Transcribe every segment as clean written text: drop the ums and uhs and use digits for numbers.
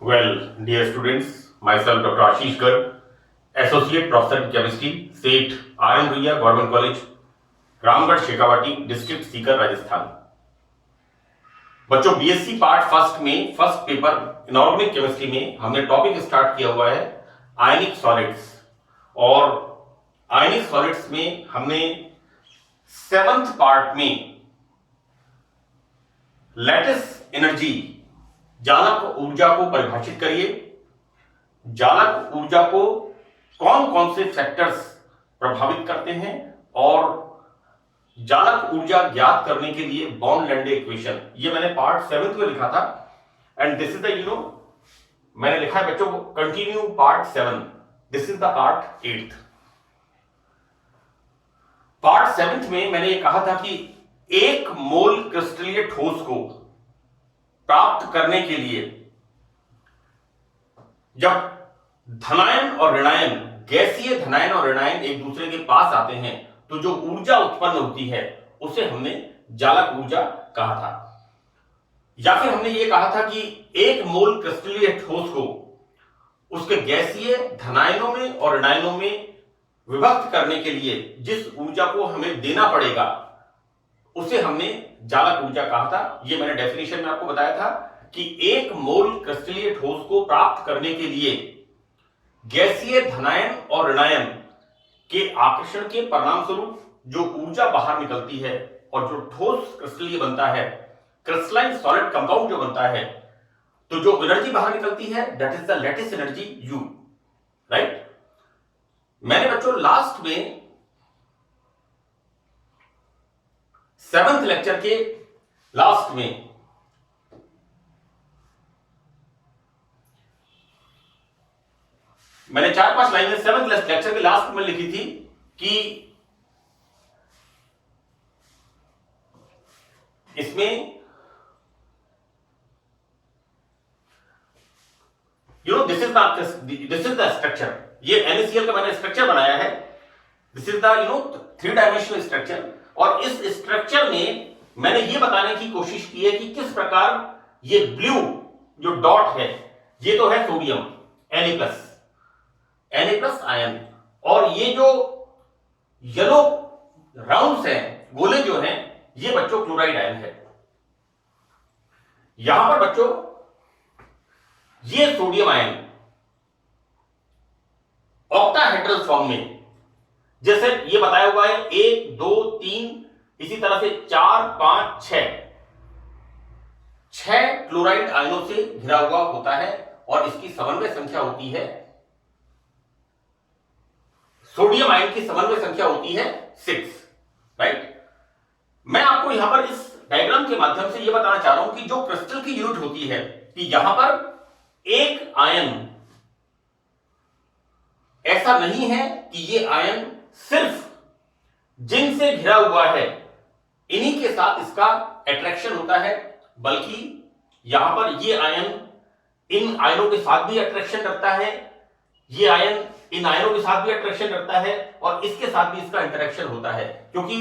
Well, dear students, myself Dr. Ashish Garg, Associate Professor in Chemistry, SET, R.N. Ruia, Government College, Ramgarh Shekhawati, district Sikar, Rajasthan. बच्चों, BSc part first में first paper inorganic chemistry में हमने topic start किया हुआ है आयनिक solids. और आयनिक solids में हमने सेवंथ पार्ट में लैटिस एनर्जी, जालक ऊर्जा को परिभाषित करिए। जालक ऊर्जा को कौन कौन से फैक्टर्स प्रभावित करते हैं और जालक ऊर्जा ज्ञात करने के लिए बॉर्न लैंडे इक्वेशन, ये मैंने पार्ट 7 में लिखा था। एंड दिस इज द मैंने लिखा है बच्चों continue part 7, this is the part 8। Part 7 में मैंने ये कहा था कि एक मोल क्रिस्टलीय ठोस को प्राप्त करने के लिए जब धनायन और ऋणायन, गैसीय धनायन और ऋणायन एक दूसरे के पास आते हैं तो जो ऊर्जा उत्पन्न होती है उसे हमने जालक ऊर्जा कहा था। या फिर हमने ये कहा था कि एक मोल क्रिस्टलीय ठोस को उसके गैसीय धनायनों में और ऋणायनों में विभक्त करने के लिए जिस ऊर्जा को हमें देना पड़ेगा उसे हमने जालक ऊर्जा कहा था। ये मैंने डेफिनेशन में आपको बताया था कि एक मोल क्रिस्टलीय ठोस को प्राप्त करने के लिए गैसीय धनायन और ऋणायन के आकर्षण के परिणाम स्वरूप जो ऊर्जा बाहर निकलती है और जो ठोस क्रिस्टलीय बनता है, क्रिस्टलाइन सॉलिड कंपाउंड जो बनता है, तो जो एनर्जी बाहर निकलती है that is the lattice energy you, right. मैंने बच्चों लास्ट में 7th लेक्चर के लास्ट में मैंने 4-5 लाइनें 7th लेक्चर के लास्ट में लिखी थी कि इसमें दिस इज द स्ट्रक्चर। ये NaCl का मैंने स्ट्रक्चर बनाया है। This is the 3 dimensional structure. और इस स्ट्रक्चर में मैंने ये बताने की कोशिश की है कि किस प्रकार ये ब्लू जो डॉट है ये तो है सोडियम Na+ आयन, और ये जो येलो राउंड्स हैं, गोले जो हैं, ये बच्चों क्लोराइड आयन है। यहां पर बच्चों ये सोडियम आयन ऑक्टाहेड्रल फॉर्म में, जैसे ये बताया हुआ है 1 2 3, इसी तरह से 4 5 6 क्लोराइड आयनों से घिरा हुआ होता है और इसकी समन्वय संख्या होती है, सोडियम आयन की समन्वय संख्या होती है 6, राइट। मैं आपको यहां पर इस डायग्राम के माध्यम से यह बताना चाह रहा हूं कि जो क्रिस्टल की यूनिट होती है कि यहां पर एक आयन ऐसा नहीं है कि ये आयन सिर्फ जिनसे घिरा हुआ है इन्हीं के साथ इसका अट्रैक्शन होता है, बल्कि यहां पर ये आयन इन आयनों के साथ भी अट्रैक्शन रखता है, ये आयन इन आयनों के साथ भी अट्रैक्शन रखता है और इसके साथ भी इसका इंटरेक्शन होता है। क्योंकि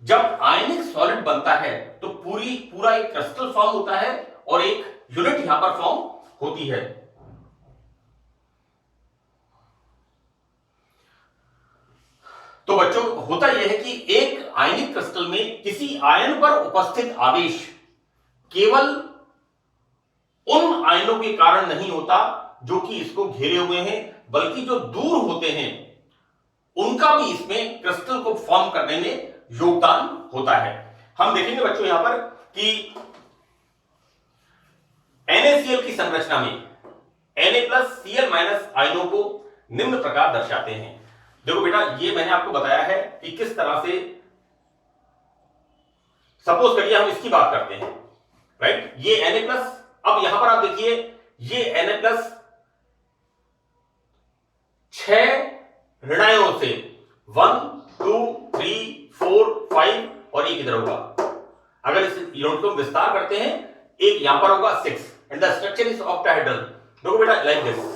जब आयनिक सॉलिड बनता है तो पूरा एक क्रिस्टल फॉर्म होता है और एक यूनिट यहां पर फॉर्म होती है। तो बच्चों होता यह है कि एक आयनिक क्रिस्टल में किसी आयन पर उपस्थित आवेश केवल उन आयनों के कारण नहीं होता जो कि इसको घेरे हुए हैं, बल्कि जो दूर होते हैं उनका भी इसमें क्रिस्टल को फॉर्म करने में योगदान होता है। हम देखेंगे बच्चों यहां पर कि NaCl की संरचना में Na+Cl- आयनों को निम्न प्रकार दर्शाते हैं। देखो बेटा, ये मैंने आपको बताया है कि किस तरह से, सपोज करिए हम इसकी बात करते हैं, राइट। ये Na+, अब यहां पर आप देखिए ये Na+ 6 ऋणायनों से 1 2 3 4 5 और एक इधर होगा। अगर इस यूनिट को विस्तार करते हैं, एक यहां पर होगा 6 and the structure is octahedral. देखो बेटा लाइक दिस,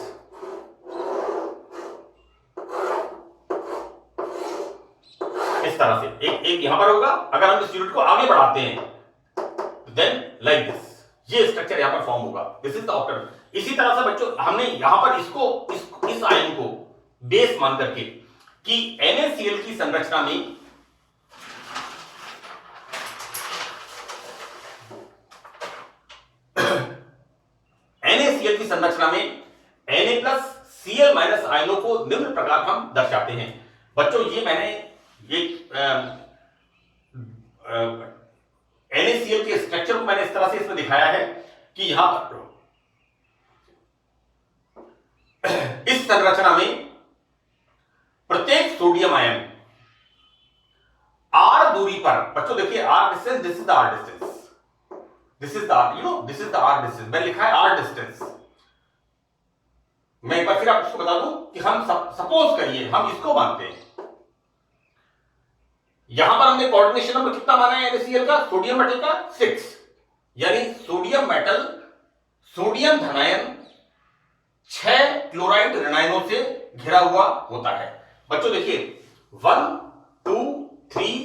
इस तरह से एक यहां पर होगा। अगर हम इस यूनिट को आगे बढ़ाते हैं देन लाइक दिस, ये स्ट्रक्चर यहां पर फॉर्म होगा। This is the octahedral. इसी तरह से बच्चों हमने यहां पर इस आयन को बेस मान करके कि NaCl की संरचना में NaCl की संरचना में Na+Cl- आयनों को निम्न प्रकार हम दर्शाते हैं। बच्चों ये मैंने एक NaCl के स्ट्रक्चर को मैंने इस तरह से इसमें दिखाया है कि यहां पर इस संरचना में प्रत्येक सोडियम आयन R दूरी पर, बच्चों देखिए R distance, this is the R distance, this is the this is the R distance, मैं लिखा है R डिस्टेंस। मैं एक बार फिर आपको बता दूं कि हम सपोज करिए हम इसको मानते हैं, यहां पर हमने कोऑर्डिनेशन नंबर कितना माना है NaCl का, सोडियम मेटल का 6, यानी सोडियम मेटल सोडियम धनायन 6 क्लोराइड ऋणायनों से घिरा हुआ होता है। बच्चों देखिए 1 2 3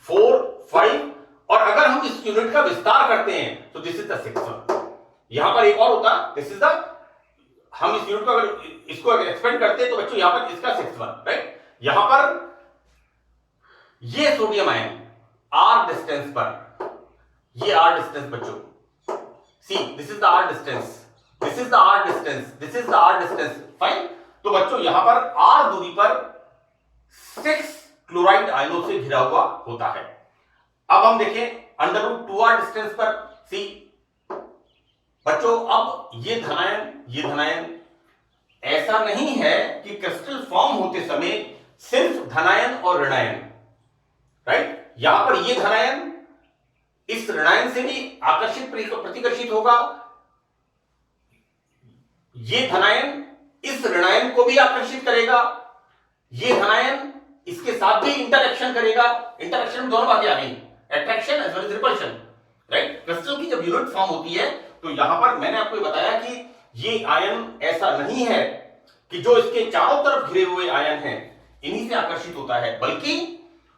4 5, और अगर हम इस यूनिट का विस्तार करते हैं तो दिस इज द 6th। यहां पर एक और होता, दिस इज द, हम इस यूनिट को अगर इसको एक्सपेंड करते हैं तो बच्चों यहां पर इसका 6th वन, राइट। यहां पर ये सोडियम आयन R डिस्टेंस पर, ये R डिस्टेंस बच्चों, सी this is the R distance, this is the R distance, this is the R distance, fine. तो बच्चों यहां पर R दूरी पर 6 क्लोराइड आयनों से घिरा हुआ होता है। अब हम देखें √2R डिस्टेंस पर, सी बच्चों अब ये धनायन ऐसा नहीं है कि क्रिस्टल फॉर्म होते समय सिर्फ धनायन और ऋणायन, राइट। यहां पर ये धनायन इस ऋणायन से भी आकर्षित प्रतिकर्षित होगा, ये धनायन इस ऋणायन को भी आकर्षित करेगा, ये धनायन इसके साथ भी इंटरेक्शन करेगा। इंटरेक्शन में दोनों बातें आ गई, attraction as well as repulsion, right. Crystal की जब यूनिट फॉर्म होती है तो यहां पर मैंने आपको बताया कि ये आयन ऐसा नहीं है कि जो इसके चारों तरफ घिरे हुए आयन हैं इन्हीं से आकर्षित होता है, बल्कि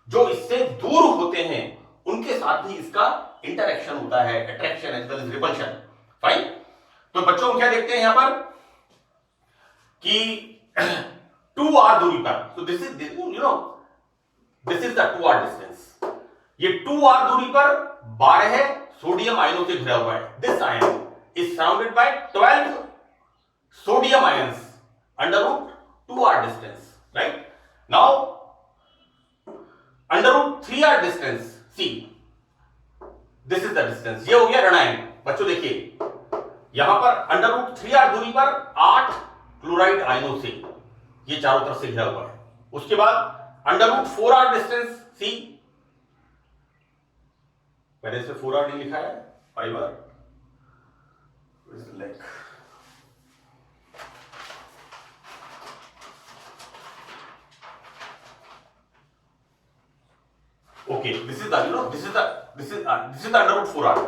जो इससे दूर होते हैं उनके साथ भी इसका इंटरेक्शन होता है, attraction as well as repulsion, fine. तो बच्चों हम क्या देखते हैं यहां पर कि 2R दूरी पर, तो this is this is the 2R distance, ये 2R दूरी पर 12 सोडियम आयनों से घिरा हुआ है। This ion is surrounded by 12 sodium ions √2R distance, right. Now √3R distance, C this is the distance, ये हो गया ऋणायन। बच्चों देखिए यहां पर √3R दूरी पर 8 क्लोराइड आयनों से ये चारों तरफ से घिरा हुआ है। उसके बाद √4R डिस्टेंस, सी मैंने इसे 4R नहीं लिखा है, 5R, like okay, this is the this is the √4R,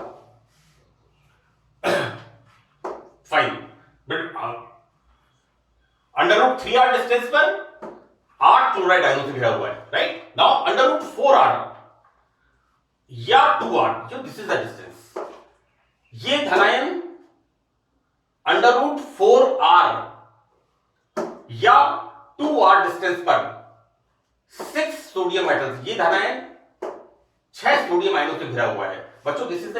fine, but √3R distance पर 8 क्लोराइड आयनों से घिरा हुआ है, राइट। नाउ √4R या 2R, जो दिस इज द डिस्टेंस, ये धनायन √4R या 2R डिस्टेंस पर 6 सोडियम एटम्स, ये धनायन 6 सोडियम आयनों से घिरा हुआ है। बच्चों दिस इज द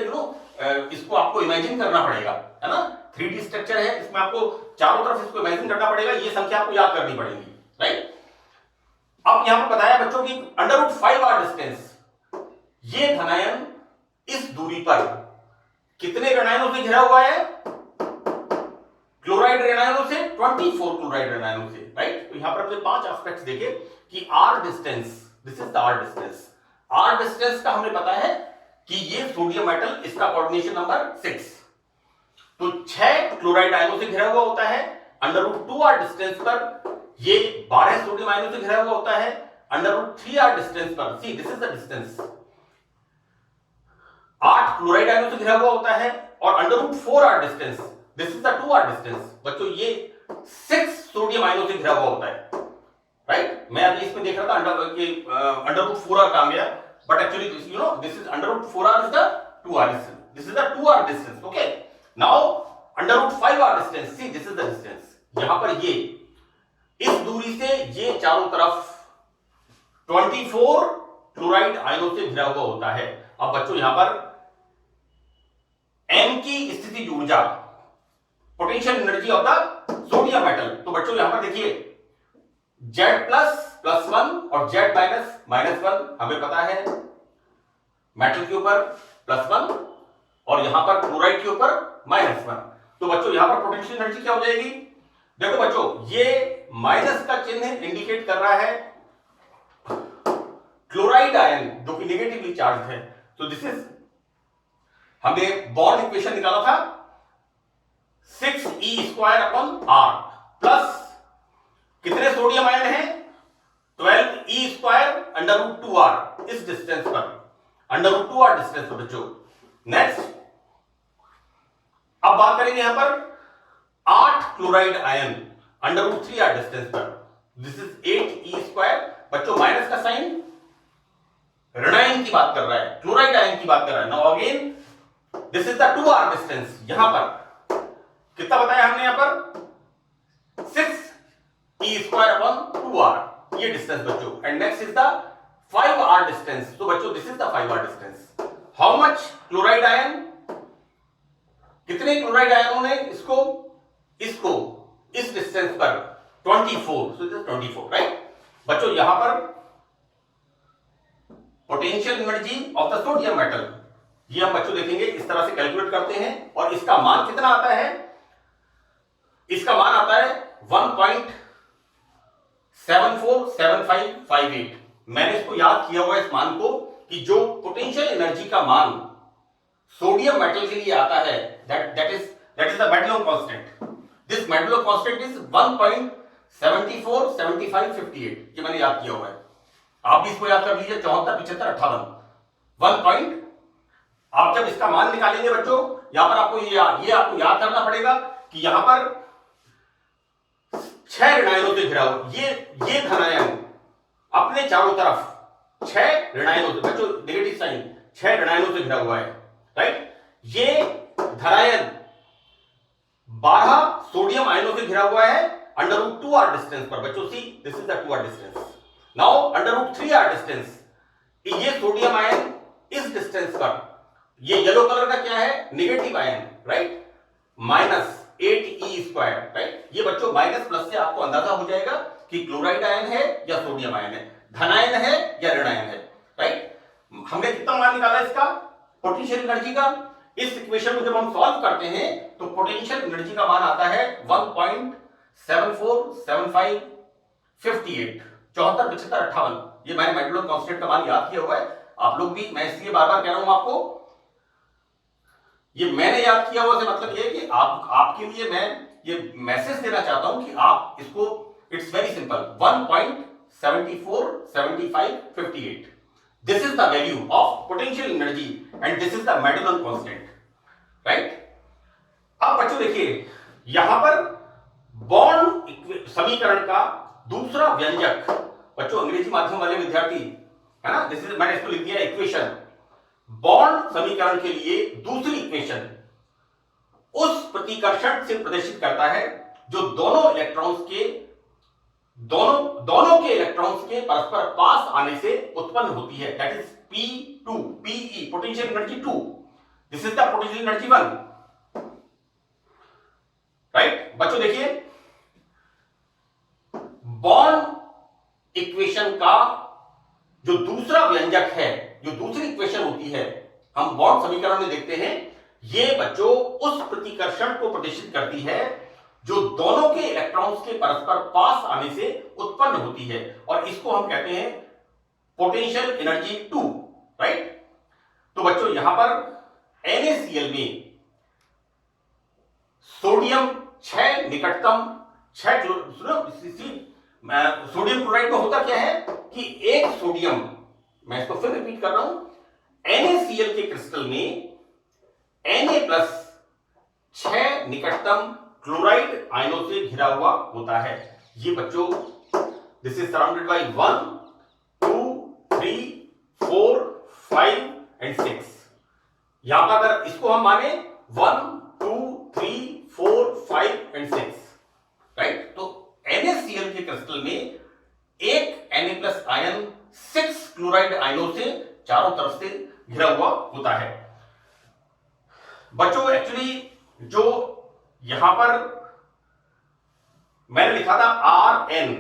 इसको आपको इमेजिन करना पड़ेगा, है ना, 3D स्ट्रक्चर है, इसमें आपको चारों तरफ इसको इमेजिन करना पड़ेगा, ये संख्या आपको याद करनी पड़ेगी, राइट। अब यहां पर बताया बच्चों की √5R डिस्टेंस, ये धनायन इस दूरी पर कितने ऋणायनों से घिरा हुआ है, क्लोराइड ऋणायनों से, 24 क्लोराइड ऋणायनों से, राइट। तो यहां पर हमने 5 एस्पेक्ट्स देखे कि R distance, this is the R distance, R distance का हमें पता है कि ये सोडियम मेटल, इसका कोऑर्डिनेशन नंबर 6, तो 6 क्लोराइड आयनों से घिरा हुआ होता है। √2R डिस्टेंस पर ये 12 सोडियम आयनों से घिरा हुआ होता है। √3R डिस्टेंस पर, सी this is the distance, 8 chloride आयनों से घिरा हुआ होता है। और √4R distance, this is the 2R distance, बच्चों ये 6 सोडियम आयनों से घिरा हुआ होता है, राइट। मैं अभी इसमें देख रहा था √4R काम गया, but actually this is √4R is the 2R distance, this is the 2R distance, okay. Now √5r distance, C this is the distance. यहां पर ये इस दूरी से ये चारों तरफ 24 क्लोराइड आयनों से घिरा हुआ होता है। अब बच्चों यहां पर m की स्थिति ऊर्जा, potential energy of the sodium metal, तो बच्चों यहां पर देखिए Z++1 और Z-1 हमें पता है, मेटल के ऊपर +1 और यहां पर क्लोराइड के ऊपर -1। तो बच्चों यहां पर पोटेंशियल एनर्जी क्या हो जाएगी? देखो बच्चों, ये माइनस का चिन्ह इंडिकेट कर रहा है क्लोराइड आयन जो कि नेगेटिवली चार्ज है। तो दिस इज, हमने बॉन्ड इक्वेशन निकाला था 6e²/r प्लस कितने सोडियम आयन हैं? 12e²√2r इस डिस्टेंस पर, √2r डिस्टेंस पर बच्चों। नेक्स्ट अब बात करेंगे यहां पर 8 क्लोराइड आयन √3r डिस्टेंस पर, दिस इज 8e²। बच्चों माइनस का साइन ऋणायन की बात कर रहा है, क्लोराइड आयन की बात कर रहा है। Now again this is the 2r distance. यहां पर कितना बताया हमने? यहां पर 6e²/2r ये डिस्टेंस बच्चों। And next is the 5r distance. तो बच्चों this is the 5r distance. How much chloride ion, कितने क्लोराइड आयनों ने इसको इस डिस्टेंस पर 24, सो दिस इज 24, राइट। बच्चों यहां पर potential energy of the sodium metal, ये हम बच्चों देखेंगे इस तरह से कैलकुलेट करते हैं और इसका मान कितना आता है? इसका मान आता है 1.747558। मैंने इसको याद किया हुआ इस मान को कि जो पोटेंशियल एनर्जी का मान सोडियम मेटल के लिए आता है, that is the Madelung constant. This Madelung constant is 1.747558। ये मैंने याद किया हुआ है, आप भी इसको याद कर लीजिए। 74, 75, 58 1 आप जब इसका मान निकालेंगे बच्चों, यहां पर आपको ये आपको याद करना पड़ेगा कि यहां पर 6 ऋणायनों से घिरा हुआ ये धनायन अपने चारों तरफ 6 ऋणायनों से, बच्चों नेगेटिव साइन, 6 ऋणायनों से घिरा हुआ है, राइट। ये धनायन 12 सोडियम आयनों से घिरा हुआ है √2r डिस्टेंस पर। बच्चों सी this is the 2r distance. Now √3r distance, ये सोडियम आयन इस डिस्टेंस पर, ये येलो कलर का क्या है? Negative ion, right, -8e², right. ये बच्चों माइनस प्लस से आपको अंदाजा हो जाएगा कि क्लोराइड आयन है या सोडियम आयन है, धनायन है या ऋणायन है, राइट। हमने कितना मान निकाला इसका पोटेंशियल एनर्जी का? इस इक्वेशन को जब हम सॉल्व करते हैं तो पोटेंशियल एनर्जी का मान आता है 1.747558, 74, 75, 58। ये मैंने मेडलों कांस्टेंट का मान याद किया हुआ है, आप लोग भी, मैं इसलिए बार बार कह रहा हूं आपको, ये मैंने याद किया हुआ से मतलब ये कि आपके लिए मैं ये मैसेज देना चाहता हूं कि आप इसको, it's very simple, 1.747558, this is the value of potential energy and this is the Madelung constant, right. अब बच्चों देखिए यहां पर बॉन्ड समीकरण का दूसरा व्यंजक, बच्चों अंग्रेजी माध्यम वाले विद्यार्थी है ना, दिस इज, मैंने इसको लिख दिया इक्वेशन। बॉन्ड समीकरण के लिए दूसरी इक्वेशन उस प्रतिकर्षण से प्रदर्शित करता है जो दोनों के इलेक्ट्रॉन्स के परस्पर पास आने से उत्पन्न होती है, that is P2, Pe, potential energy 2, this is the potential energy 1, right. बच्चों देखिए बॉन्ड इक्वेशन का जो दूसरा व्यंजक है, जो दूसरी इक्वेशन होती है, हम बॉन्ड समीकरण में देखते हैं, ये बच्चों उस प्रतिकर्षण को प्रदर्शित करती है जो दोनों के इलेक्ट्रॉन्स के परस्पर पास आने से उत्पन्न होती है, और इसको हम कहते हैं पोटेंशियल एनर्जी 2, राइट। तो बच्चों यहां पर NaCl में सोडियम 6 निकटतम 6, सोडियम क्लोराइड में होता क्या है कि एक सोडियम, मैं इसको फिर रिपीट कर रहा हूं, NaCl के क्रिस्टल में Na+ 6 निकटतम क्लोराइड आयनों से घिरा हुआ होता है। ये बच्चों this is surrounded by 1, 2, 3, 4, 5 and 6। यहां पर अगर इसको हम माने 1, 2, 3, 5 and 6, राइट। तो NaCl के क्रिस्टल में एक Na+ आयन 6 क्लोराइड आयनों से चारों तरफ से घिरा हुआ होता है। बच्चों एक्चुअली जो यहां पर मैंने लिखा था Rn,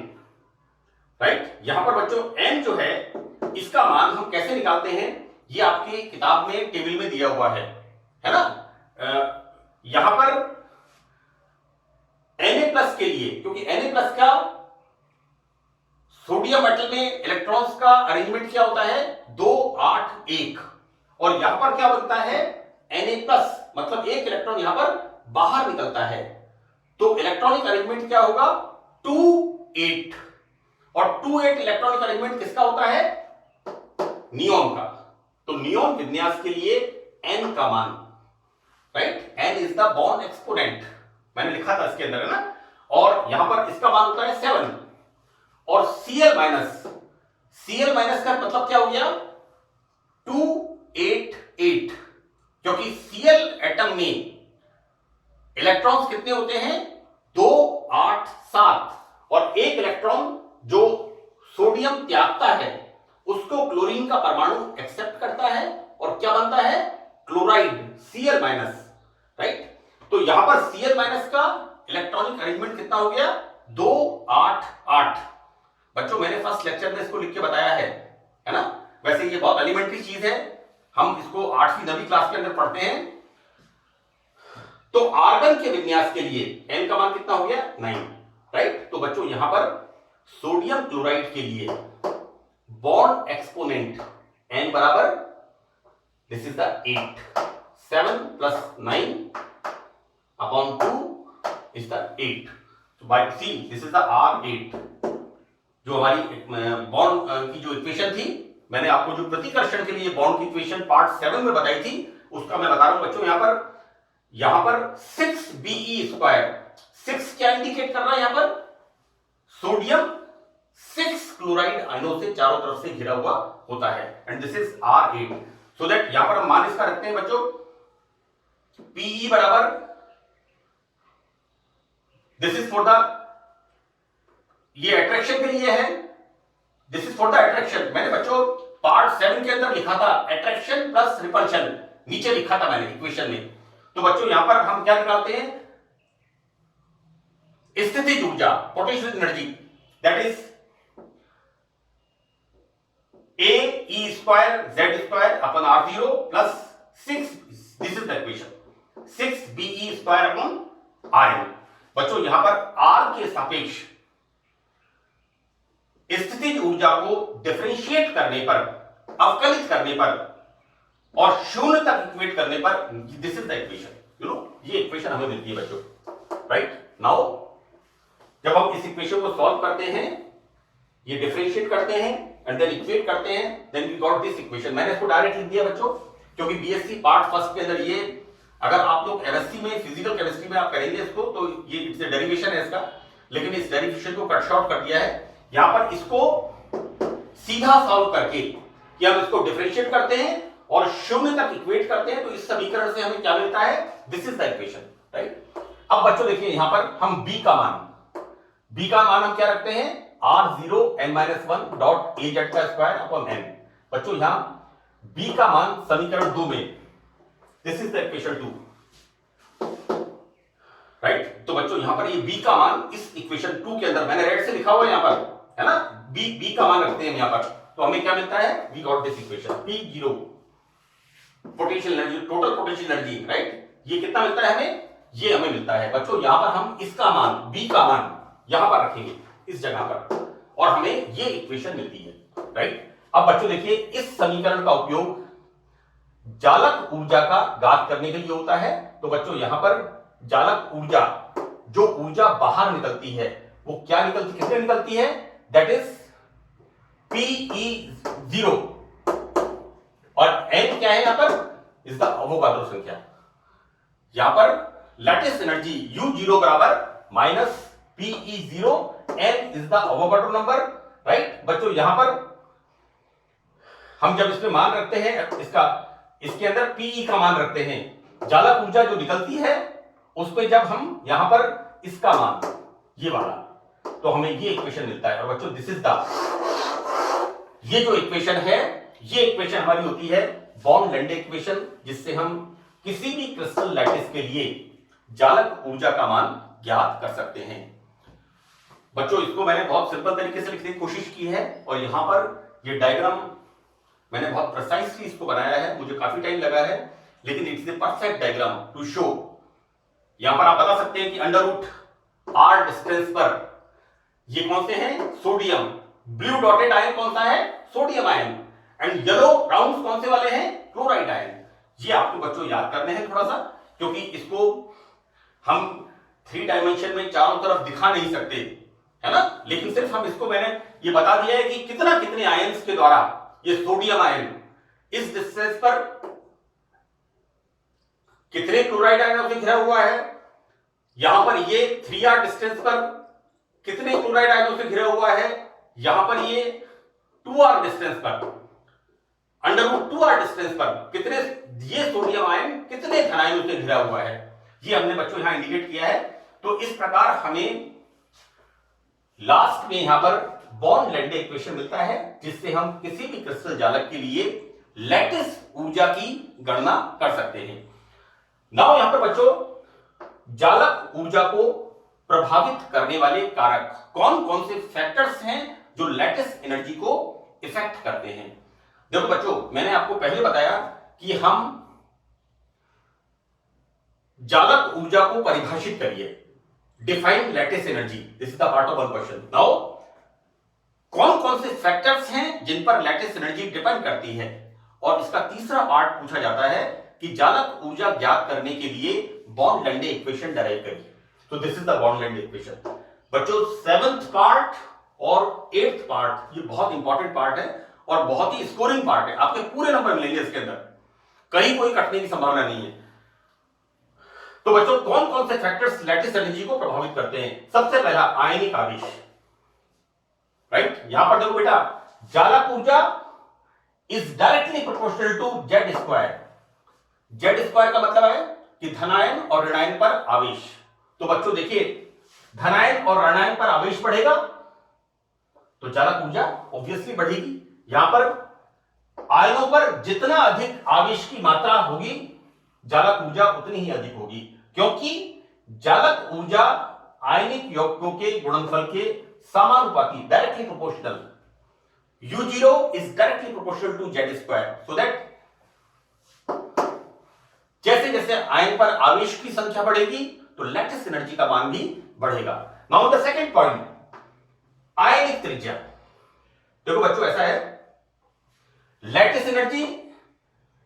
राइट, यहां पर बच्चों n जो है इसका मान हम कैसे निकालते हैं, ये आपकी किताब में टेबल में दिया हुआ है ना। यहां पर Na+ के लिए, क्योंकि Na+ का सोडियम मेटल में इलेक्ट्रॉन्स का अरेंजमेंट क्या होता है 2 8 1, और यहां पर क्या बनता है Na+, मतलब एक इलेक्ट्रॉन यहां पर बाहर निकलता है, तो इलेक्ट्रॉनिक अरेंजमेंट क्या होगा 2 8, और 2 8 इलेक्ट्रॉनिक अरेंजमेंट किसका होता है नियोन का। तो नियोन विन्यास के लिए n का मान, right, n is the bond exponent, मैंने लिखा था इसके अंदर है ना, और यहां पर इसका मान होता है 7, और Cl माइनस का मतलब क्या हो गया 2 8 8, क्योंकि Cl एटम में इलेक्ट्रॉन्स कितने होते हैं 2 8 7, और एक इलेक्ट्रॉन जो सोडियम त्यागता है उसको क्लोरीन का परमाणु एक्सेप्ट करता है और क्या बनता है क्लोराइड Cl माइनस, राइट। तो यहां पर Cl माइनस का इलेक्ट्रॉनिक अरेंजमेंट कितना हो गया 2 8 8। बच्चों मैंने फर्स्ट लेक्चर में इसको लिख के बताया है ना। वैसे ये बहुत एलिमेंट्री चीज है, हम इसको 8वीं 9वीं क्लास के अंदर पढ़ते हैं। तो आर्गन के विन्यास के लिए n का मान कितना हो गया 9, राइट। तो बच्चों यहां पर सोडियम क्लोराइड के लिए बॉन्ड एक्सपोनेंट n बराबर this is the 8, 7 + 9 upon 2 is the 8। तो by see this is the R8, जो हमारी बॉन्ड की जो इक्वेशन थी, मैंने आपको जो प्रतिकर्षण के लिए बॉन्ड की इक्वेशन पार्ट 7 में बताई थी उसका मैं बता रहा हूं बच्चों। यहां पर 6Be², 6 क्या इंडिकेट कर रहा है यहां पर सोडियम 6 क्लोराइड आयनों से चारों तरफ से घिरा हुआ होता है, and this is R8। So that यहां पर हम मान इसका रखते हैं बच्चों Pe बराबर, दिस इज फॉर द, ये अट्रैक्शन के लिए है, this is for the attraction. मैंने बच्चों पार्ट 7 के अंदर लिखा था अट्रैक्शन प्लस रिपल्शन, नीचे लिखा था मैंने इक्वेशन में। तो बच्चों यहां पर हम क्या निकालते हैं स्थितिज ऊर्जा, potential energy, that is AE²Z² upon R0 plus 6, this is the equation 6Be² upon Rn। बच्चों यहां पर R के सापेक्ष स्थितिज ऊर्जा को डिफरेंशिएट करने पर, अवकलित करने पर और शून्य तक इक्वेट करने पर this is the equation, you know, ये इक्वेशन हमें मिलती है बच्चों, राइट। नाउ जब हम इस इक्वेशन को सॉल्व करते हैं, ये डिफरेंशिएट करते हैं एंड देन इक्वेट करते हैं, then we got this equation. मैंने इसको डायरेक्ट लिख दिया बच्चों, क्योंकि बीएससी पार्ट फर्स्ट के अंदर ये, अगर आप लोग केमिस्ट्री में, फिजिकल केमिस्ट्री में आप करेंगे इसको, तो ये इट्स ए डेरिवेशन है इसका, लेकिन इस डेरिवेशन को कट शॉर्ट कर दिया है यहां पर, इसको सीधा सॉल्व करके कि हम इसको डिफरेंशिएट करते हैं और शून्य तक इक्वेट करते हैं, तो इस समीकरण से हमें क्या मिलता है, this is the equation, right. अब बच्चों देखिए यहां पर हम b का मान हम क्या रखते हैं R0n-1 अपॉन n। बच्चों यहां b का मान समीकरण 2 में, this is the equation 2, right. तो बच्चों यहां पर ये b का मान इस इक्वेशन 2 के अंदर मैंने रेड से लिखा हुआ है यहां पर, है ना, b का मान रखते हैं यहां पर, तो हमें क्या मिलता है, we got this equation P0 potential energy, total potential energy, right. ये कितना मिलता है हमें, ये हमें मिलता है बच्चों। यहां पर हम इसका मान, b का मान यहां पर रखेंगे इस जगह पर, और हमें ये इक्वेशन मिलती है, राइट। अब बच्चों देखिए इस समीकरण का उपयोग जालक ऊर्जा का ज्ञात करने के लिए होता है। तो बच्चों यहां पर जालक ऊर्जा, जो ऊर्जा बाहर निकलती है वो क्या निकलती, कितने निकलती है, दैट इज Pe0, और n क्या है यहां पर, इज द अवोगाड्रो संख्या। यहां पर लैटिस एनर्जी U0 बराबर minus Pe0, n is the Avogadro number, right. बच्चों यहां पर हम जब इसमें मान रखते हैं इसका, इसके अंदर Pe का मान रखते हैं, जालक ऊर्जा जो निकलती है उस पे जब हम यहां पर इसका मान ये वाला, तो हमें ये इक्वेशन मिलता है। और बच्चों दिस इज द, ये जो इक्वेशन है, ये इक्वेशन हमारी होती है बॉर्न लैंडे इक्वेशन, जिससे हम किसी भी क्रिस्टल लैटिस के लिए जालक ऊर्जा का मान ज्ञात कर सकते हैं। बच्चों इसको मैंने बहुत सिंपल तरीके से लिखने की कोशिश की है, और यहां पर ये डायग्राम मैंने बहुत प्रिसाइसली इसको बनाया है, मुझे काफी टाइम लगा है, लेकिन it's a perfect diagram to show. यहां पर आप बता सकते हैं कि अंडर रूट r डिस्टेंस पर ये कौन से हैं, सोडियम, ब्लू डॉटेड आयन कौन सा है, sodium ion, and yellow rounds कौन से वाले हैं, क्लोराइड आयन। ये आपको बच्चों याद करने हैं थोड़ा सा, क्योंकि इसको हम 3 डायमेंशन में चारों तरफ दिखा नहीं सकते, है ना, लेकिन सिर्फ हम इसको, मैंने ये बता दिया है कि कितना कितने आयंस के द्वारा ये सोडियम आयन इस डिस्टेंस पर कितने क्लोराइड आयनों से घिरा हुआ है, यहां पर ये 3r डिस्टेंस पर कितने क्लोराइड आयनों से घिरा हुआ है, यहां पर ये 2r डिस्टेंस पर, अंडर रूट 2r डिस्टेंस पर कितने, ये सोडियम आयन कितने धन आयनों से घिरा हुआ है, ये हमने बच्चों यहां इंडिकेट किया है। तो इस प्रकार हमें लास्ट में यहां पर बॉर्न लैंडे इक्वेशन मिलता है, जिससे हम किसी भी क्रिस्टल जालक के लिए लैटिस ऊर्जा की गणना कर सकते हैं। नाउ यहां पर बच्चों जालक ऊर्जा को प्रभावित करने वाले कारक कौन कौन से फैक्टर्स हैं जो लैटिस एनर्जी को इफेक्ट करते हैं। देखो बच्चों, मैंने आपको पहले बताया कि हम जालक ऊर्जा को परिभाषित करिए, define lattice energy, this is the part of one question. Now कौन कौन से फैक्टर्स हैं जिन पर लैटिस एनर्जी डिपेंड करती है, और इसका तीसरा पार्ट पूछा जाता है कि जालक ऊर्जा ज्ञात करने के लिए बॉर्न लैंडे इक्वेशन डराइव करिए। तो this is the born Landé equation. बच्चों 7th पार्ट और 8th पार्ट ये बहुत इंपॉर्टेंट पार्ट है और बहुत ही स्कोरिंग पार्ट है, आपके पूरे नंबर मिलेंगे इसके अंदर, कहीं कोई कटने की संभावना नहीं है। तो बच्चों कौन कौन से फैक्टर्स लैटिस एनर्जी को प्रभावित करते हैं। सबसे पहला आयनिक आवेश, राइट। यहां पर देखो बेटा, जालक ऊर्जा is directly proportional to Z square. Z square का मतलब है कि धनायन और ऋणायन पर आवेश। तो बच्चों देखिए, धनायन और ऋणायन पर आवेश बढ़ेगा तो जालक ऊर्जा ऑब्वियसली बढ़ेगी। यहां पर आयनों पर जितना अधिक आवेश की मात्रा होगी, जालक ऊर्जा उतनी ही अधिक होगी, क्योंकि जालक ऊर्जा आयनिक यौगिकों के गुणनफल के समानुपाती, directly proportional. U0 is directly proportional to Z square, so that जैसे जैसे आयन पर आवेश की संख्या बढ़ेगी तो लैटिस एनर्जी का मान भी बढ़ेगा। नाउ द सेकंड पॉइंट, आयनिक त्रिज्या। देखो बच्चों ऐसा है, lattice energy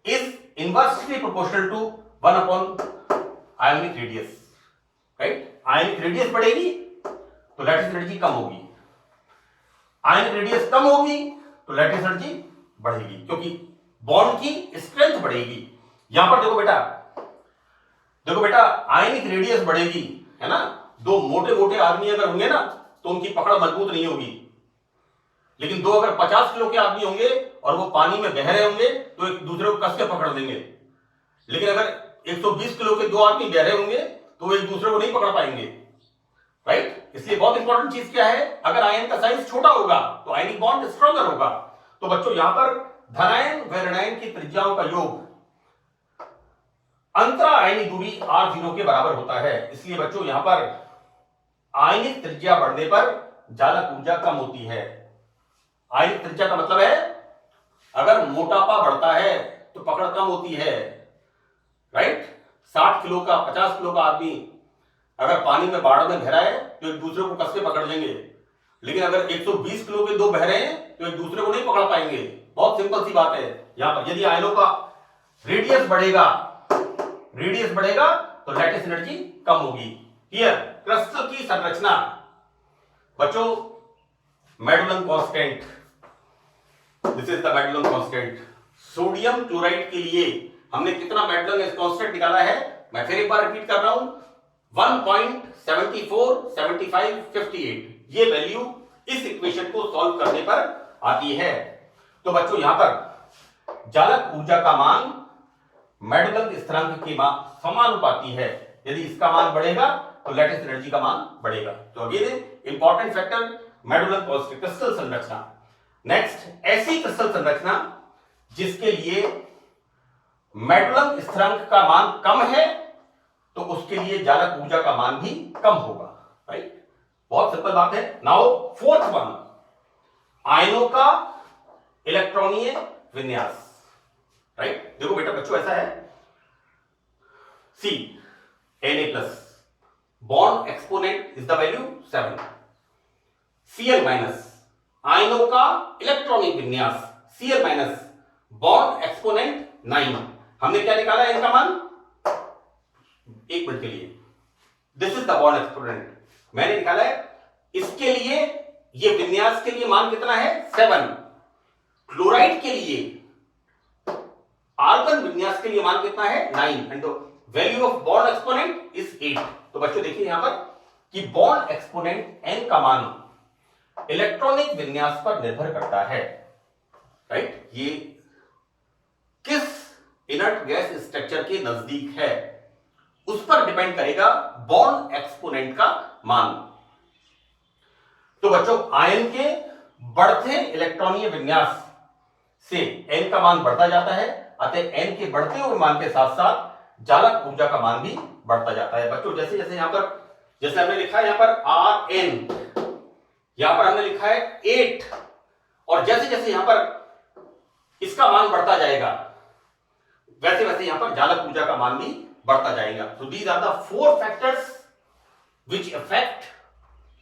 is inversely proportional to 1 upon आयनिक रेडियस, राइट। आयनिक रेडियस बढ़ेगी तो लैटिस एनर्जी कम होगी, आयनिक रेडियस कम होगी तो लैटिस एनर्जी बढ़ेगी, क्योंकि बॉन्ड की स्ट्रेंथ बढ़ेगी। यहां पर देखो बेटा, आयनिक रेडियस बढ़ेगी, है ना। दो मोटे मोटे आदमी अगर होंगे ना तो उनकी पकड़ मजबूत नहीं होगी, लेकिन दो अगर 50 किलो के आदमी होंगे और वो पानी में बह रहे होंगे तो एक दूसरे को कस के पकड़ लेंगे। लेकिन अगर 120 किलो के दो आदमी बह रहे होंगे तो वो एक दूसरे को नहीं पकड़ पाएंगे, राइट। इसलिए बहुत इंपॉर्टेंट चीज क्या है, अगर आयन का साइज छोटा होगा तो आयनिक बॉन्ड स्ट्रॉन्गर होगा। तो बच्चों यहां पर धनायन व ऋणायन की त्रिज्याओं का योग अंतरा आयनी दूरी R0 के बराबर होता है। इसलिए बच्चों यहां पर आयनिक त्रिज्या बढ़ने पर जालक ऊर्जा कम होती है। आयनिक त्रिज्या का मतलब है अगर मोटापा बढ़ता है तो पकड़ कम होती है, राइट। 60 किलो का 50 किलो का आदमी अगर पानी में बाढ़ में बह रहा है तो एक दूसरे को कस के पकड़ लेंगे, लेकिन अगर 120 किलो के दो बह रहे हैं तो एक दूसरे को नहीं पकड़ पाएंगे। बहुत सिंपल सी बात है। यहां पर यदि आयनों का रेडियस बढ़ेगा तो लैटिस एनर्जी कम होगी। क्लियर। क्रिस्टल की संरचना, बच्चों Madelung constant, this is the Madelung constant. Sodium chloride के लिए हमने कितना मेडुलन कांस्टेंट निकाला है, मैं फिर एक बार रिपीट कर रहा हूं, 1.74 75 58। ये वैल्यू इस इक्वेशन को सॉल्व करने पर आती है। तो बच्चों यहां पर जालक ऊर्जा का मान मेडुलन स्थिरांक के समानुपाती है, यदि इसका मान बढ़ेगा तो लैटिस एनर्जी का मान बढ़ेगा। तो again important factor medullary positive crystal संरचना। नेक्स्ट, ऐसी क्रिस्टल संरचना जिसके लिए मेडुलम स्थिरांक का मान कम है तो उसके लिए जालक ऊर्जा का मान भी कम होगा, राइट। बहुत सिंपल बात है। नाउ फोर्थ वन, आयनों का इलेक्ट्रॉनीय विन्यास, राइट। देखो बेटा बच्चों ऐसा है, सी Na+ bond exponent is the value 7, Cl- आयनों का इलेक्ट्रॉनिक विन्यास Cl- बॉन्ड एक्सपोनेंट 9। हमने क्या निकाला है इनका मान? एक मिनट के लिए, this is the bond exponent मैंने निकाला है। इसके लिए ये विन्यास के लिए मान कितना है? 7। क्लोराइड के लिए आर्गन विन्यास के लिए मान कितना है? 9 and value of bond exponent is 8। तो बच्चों देखिए यहां पर कि बॉन्ड एक्सपोनेंट n का मान इलेक्ट्रॉनिक विन्यास पर निर्भर करता है, राइट। ये किस इनर्ट गैस स्ट्रक्चर के नजदीक है उस पर डिपेंड करेगा बॉन्ड एक्सपोनेंट का मान। तो बच्चों आयन के बढ़ते इलेक्ट्रॉनीय विन्यास से n का मान बढ़ता जाता है, अतः n के बढ़ते हुए मान के साथ साथ जालक ऊर्जा का मान भी बढ़ता जाता है। बच्चों जैसे जैसे यहां पर, जैसे हमने लिखा है यहां पर Rn, यहां पर हमने लिखा है 8, और जैसे जैसे यहां पर इसका मान बढ़ता जाएगा वैसे वैसे यहां पर जालक ऊर्जा का मान भी बढ़ता जाएगा। तो these are the 4 factors which affect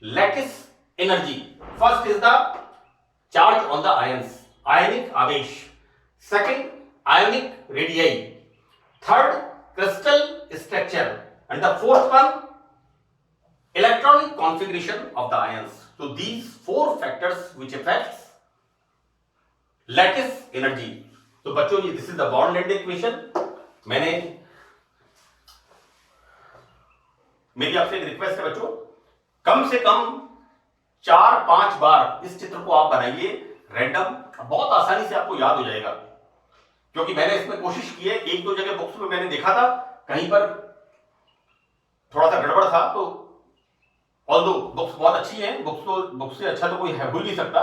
lattice energy. First is the charge on the ions, ionic आवेश। Second, ionic radii. Third, crystal structure. And the fourth one, electronic configuration of the ions. So these 4 factors which affects lattice energy. तो बच्चों ये this is the bond length equation। मेरी आपसे एक request है बच्चों, कम से कम 4-5 बार इस चित्र को आप बनाइए रैंडम, बहुत आसानी से आपको याद हो जाएगा। क्योंकि मैंने इसमें कोशिश की है, 1-2 जगह बुक्स में मैंने देखा था कहीं पर थोड़ा सा गड़बड़ था, तो ऑल्दो बुक्स बहुत अच्छी हैं, बुक्स से अच्छा तो कोई हो ही नहीं सकता,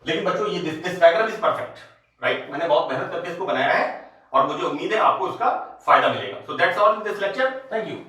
लेकिन बच्चों ये this diagram is perfect, right. मैंने बहुत मेहनत करके इसको बनाया है और मुझे उम्मीद है आपको इसका फायदा मिलेगा। So that's all in this lecture, thank you.